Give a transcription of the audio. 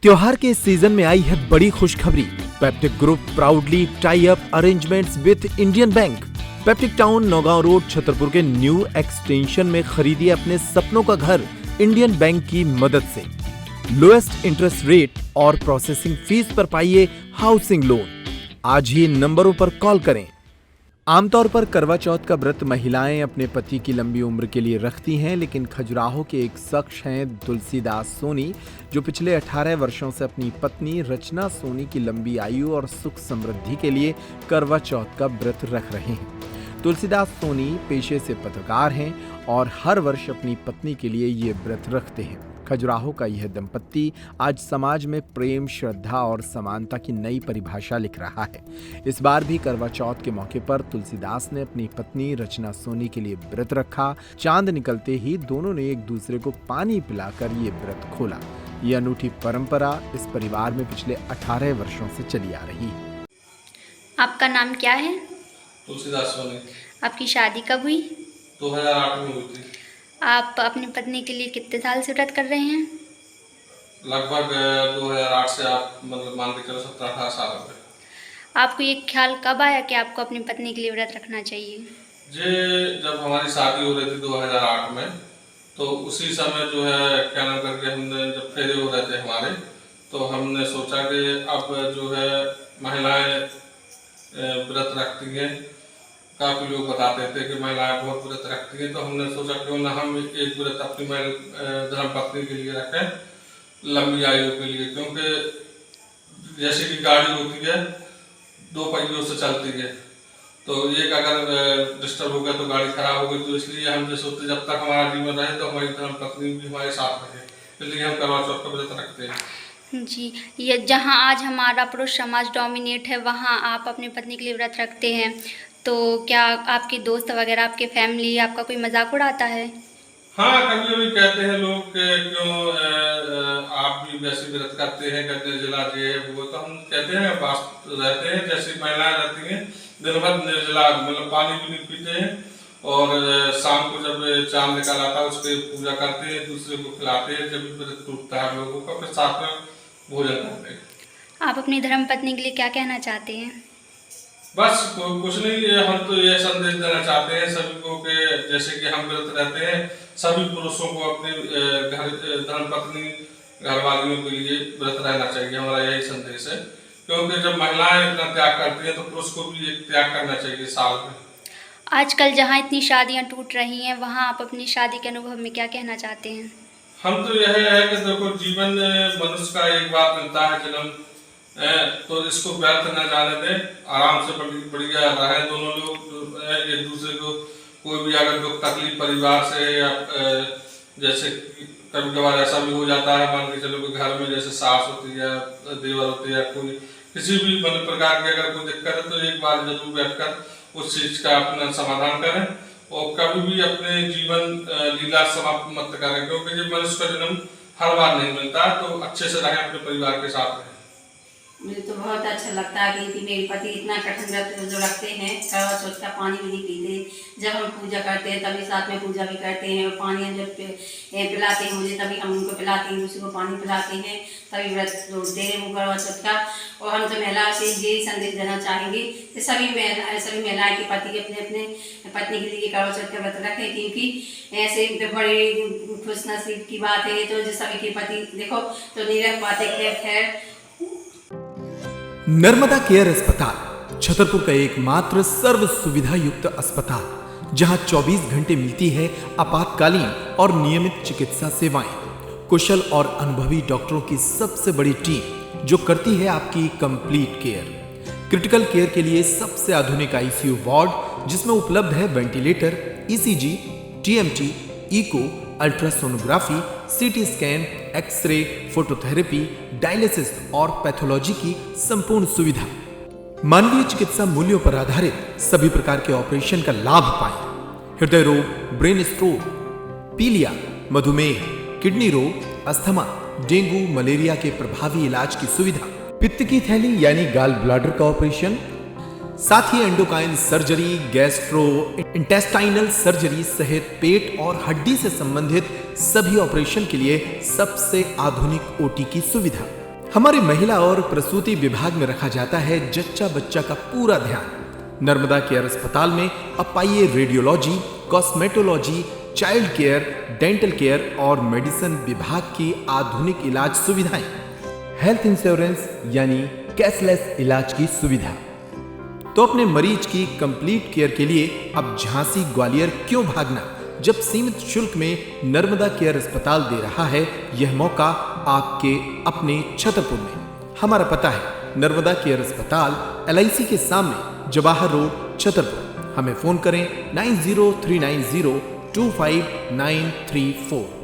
त्योहार के इस सीजन में आई है बड़ी खुशखबरी। Peptic group proudly tie up arrangements with Indian bank. Peptic town Naugaon road Chhatarpur के न्यू एक्सटेंशन में खरीदिए अपने सपनों का घर इंडियन बैंक की मदद से। लोएस्ट इंटरेस्ट रेट और प्रोसेसिंग फीस पर पाइए हाउसिंग लोन। आज ही इन नंबरों पर कॉल करें। आमतौर पर करवा चौथ का व्रत महिलाएं अपने पति की लंबी उम्र के लिए रखती हैं, लेकिन खजुराहो के एक शख्स हैं तुलसीदास सोनी, जो पिछले 18 वर्षों से अपनी पत्नी रचना सोनी की लंबी आयु और सुख समृद्धि के लिए करवा चौथ का व्रत रख रहे हैं। तुलसीदास सोनी पेशे से पत्रकार हैं और हर वर्ष अपनी पत्नी के लिए ये व्रत रखते हैं। खजुराहो का यह दंपत्ति आज समाज में प्रेम, श्रद्धा और समानता की नई परिभाषा लिख रहा है। इस बार भी करवा चौथ के मौके पर तुलसीदास ने अपनी पत्नी रचना सोनी के लिए व्रत रखा। चांद निकलते ही दोनों ने एक दूसरे को पानी पिलाकर ये व्रत खोला। ये अनूठी परंपरा इस परिवार में पिछले 18 वर्षों से चली आ रही है। आपका नाम क्या है? तुलसीदास सोनी। आपकी शादी कब हुई? 2008 में हुई थी। आप अपनी पत्नी के लिए कितने साल से व्रत कर रहे हैं? लगभग 2008 से आप मतलब मान के चलो 17-18 साल हो गए। आपको ये ख्याल कब आया कि आपको अपनी पत्नी के लिए व्रत रखना चाहिए? जब हमारी शादी हो रही थी 2008 में, तो उसी समय जो है क्या नाम करके हमने जब फेरे हो रहे थे हमारे, तो हमने सोचा कि अब जो है महिलाएं व्रत रखती हैं। काफ़ी लोग बताते थे कि महिलाएं बहुत व्रत रखती हैं, तो हमने सोचा क्यों ना हम एक व्रत अपनी धर्मपत्नी के लिए रखें लंबी आयु के लिए, क्योंकि जैसे कि गाड़ी होती है 2 पहियों से चलती है, तो एक अगर डिस्टर्ब हो गया तो गाड़ी खराब हो गई, तो इसलिए हम जो सोचते जब तक हमारा जीवन रहे तो हमारी धर्मपत्नी भी हमारे साथ रहे, इसलिए हम करवा चौथ का व्रत रखते हैं। जी, ये जहाँ आज हमारा पुरुष समाज डोमिनेट है, वहाँ आप अपनी पत्नी के लिए व्रत रखते हैं, तो क्या आपके दोस्त वगैरह, आपके फैमिली आपका कोई मजाक उड़ाता है? हाँ, कभी कभी कहते हैं लोग कि क्यों आप भी वैसे व्रत करते हैं, कहते हैं जिला जे वो, तो हम कहते हैं बात रहते हैं जैसी महिलाएं रहती हैं, दिन भर निर्जला मतलब पानी भी नहीं पीते हैं, और शाम को जब चांद निकल आता है उसकी पूजा करते हैं, दूसरे को खिलाते हैं, जब व्रत टूटता है लोगों का, फिर साथ में भोजन करते हैं। आप अपनी धर्मपत्नी के लिए क्या कहना चाहते हैं? बस कुछ नहीं, हम तो ये संदेश देना चाहते हैं सभी को कि जैसे कि हम व्रत रहते हैं, सभी पुरुषों को अपने धर्मपत्नी घरवालियों के लिए व्रत रहना चाहिए। हमारा यही संदेश है, क्योंकि जब महिलाएं इतना त्याग करती हैं तो पुरुष को भी एक त्याग करना चाहिए साल में। आजकल जहाँ इतनी शादियाँ टूट रही हैं, वहाँ आप अपनी शादी के अनुभव में क्या कहना चाहते हैं? हम तो यह है कि देखो, जीवन मनुष्य का एक बार मिलता है जन्म, तो इसको व्यर्थ न जाने दें, आराम से बढ़िया रहें दोनों लोग एक दूसरे को। कोई भी अगर दुख तकलीफ परिवार से या जैसे कभी कभार ऐसा भी हो जाता है, मान के चलो कि घर में जैसे सास होती है, देवर होती है, कोई किसी भी मतलब प्रकार की अगर कोई दिक्कत है, तो एक बार जरूर बैठकर उस चीज का अपना समाधान करें, और कभी भी अपने जीवन लीला समाप्त मत करें, क्योंकि जब मनुष्य का जन्म हर बार नहीं मिलता, तो अच्छे से रहें, अपने परिवार के साथ रहें। मुझे तो बहुत अच्छा लगता है कि मेरे पति इतना कठिन व्रत जो रखते हैं, करवा चौथ का पानी भी नहीं पीते। जब हम पूजा करते हैं तभी साथ में पूजा भी करते हैं, और पानी हम जब पिलाते हैं मुझे, तभी हम उनको पिलाते हैं, दूसरे को पानी पिलाते हैं, तभी व्रत तोड़ते हैं वो करवा चौथ का। और हम तो महिलाओं से यही संदेश देना चाहेंगे कि सभी महिलाएं के पति अपने अपने पत्नी के लिए करवा चौथ का व्रत रखें, क्योंकि ऐसे बड़ी खुश नसीब की बात है। तो जो सभी के पति देखो तो नहीं रख पाते। खैर, नर्मदा केयर अस्पताल छतरपुर का एकमात्र सर्व सुविधा युक्त अस्पताल, जहां 24 घंटे मिलती है आपातकालीन और नियमित चिकित्सा सेवाएं। कुशल और अनुभवी डॉक्टरों की सबसे बड़ी टीम जो करती है आपकी कंप्लीट केयर। क्रिटिकल केयर के लिए सबसे आधुनिक आईसीयू वार्ड, जिसमें उपलब्ध है ventilator, ECG, TMT, echo, ultrasonography, CT scan, X ray, phototherapy, dialysis और पैथोलॉजी की संपूर्ण सुविधा। मानवीय चिकित्सा मूल्यों पर आधारित सभी प्रकार के ऑपरेशन का लाभ पाएं। हृदय रोग, ब्रेन स्ट्रोक, पीलिया, मधुमेह, किडनी रोग, अस्थमा, डेंगू, मलेरिया के प्रभावी इलाज की सुविधा, पित्त की थैली यानी गाल ब्लैडर का ऑपरेशन, साथ ही endocrine surgery, gastro intestinal surgery सहित पेट और हड्डी से संबंधित सभी ऑपरेशन के लिए सबसे आधुनिक ओटी की सुविधा। हमारे महिला और प्रसूति विभाग में रखा जाता है जच्चा बच्चा का पूरा ध्यान। नर्मदा केयर अस्पताल में अब पाइए radiology, cosmetology, child care, dental care और मेडिसिन विभाग की आधुनिक इलाज सुविधाएं। हेल्थ इंश्योरेंस यानी कैशलेस इलाज की सुविधा। तो अपने मरीज की कंप्लीट केयर के लिए अब झांसी ग्वालियर क्यों भागना, जब सीमित शुल्क में नर्मदा केयर अस्पताल दे रहा है यह मौका आपके अपने छतरपुर में। हमारा पता है नर्मदा केयर अस्पताल LIC के सामने, जवाहर रोड, छतरपुर। हमें फोन करें 9039025934।